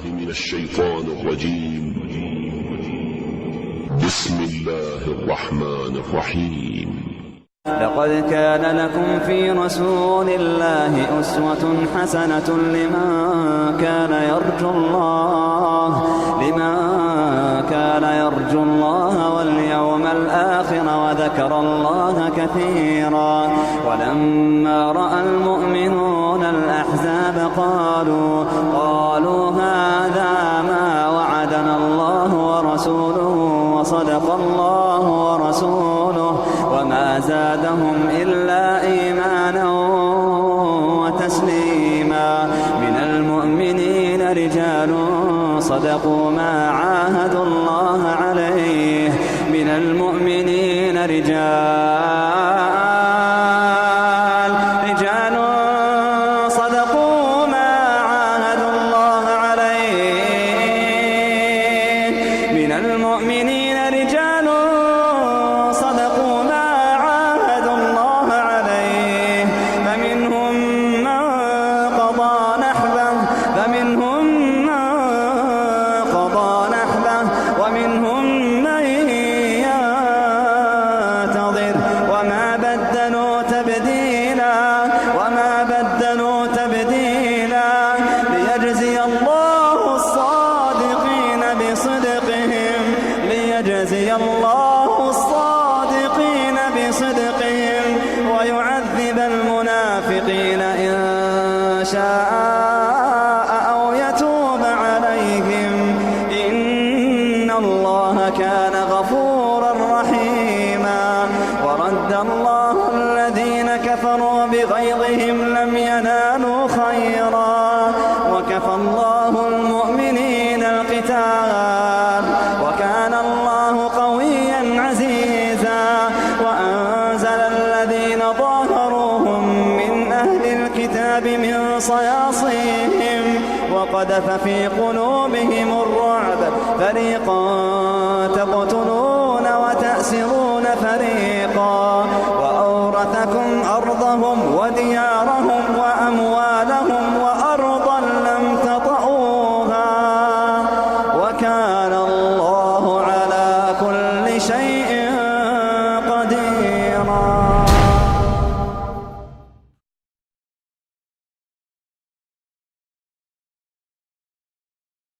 من الشيطان الرجيم. بسم الله الرحمن الرحيم. لقد كان لكم في رسول الله أسوة حسنة لمن كان يرجو الله واليوم الآخر وذكر الله كثيرا. ولما رأى المؤمنون الأحزاب قالوا هذا ما وعدنا الله ورسوله وصدق الله ورسوله وما زادهم إلا إيمانا وتسليما. من المؤمنين رجال صدقوا ما عاهدوا الله عليه. من المؤمنين رجال صدقوا ما عاهدوا الله عليه. من المؤمنين رجال صدقوا ما عاهدوا الله عليه. فمنهم من قضى نحبه ومنهم من ينتظر وما بدلوا تبديلا. ليجزي الله الصادقين بصدقهم ويعذب المنافقين إن شاء أو يتوب عليهم. إن الله كان غفورا رحيما. ورد الله الذين كفروا بغيظهم لم ينالوا خيرا وكفى الله المؤمنين القتال وكان الله قويا عزيزا. وأنزل الذين ظاهروهم من أهل الكتاب من صياصيهم وقذف في قلوبهم الرعب. فريقا تقتلون وتأسرون فريقا. وأورثكم أرضهم وديارهم وأموالهم وأرضا لم تطئوها وكان الله على كل شيء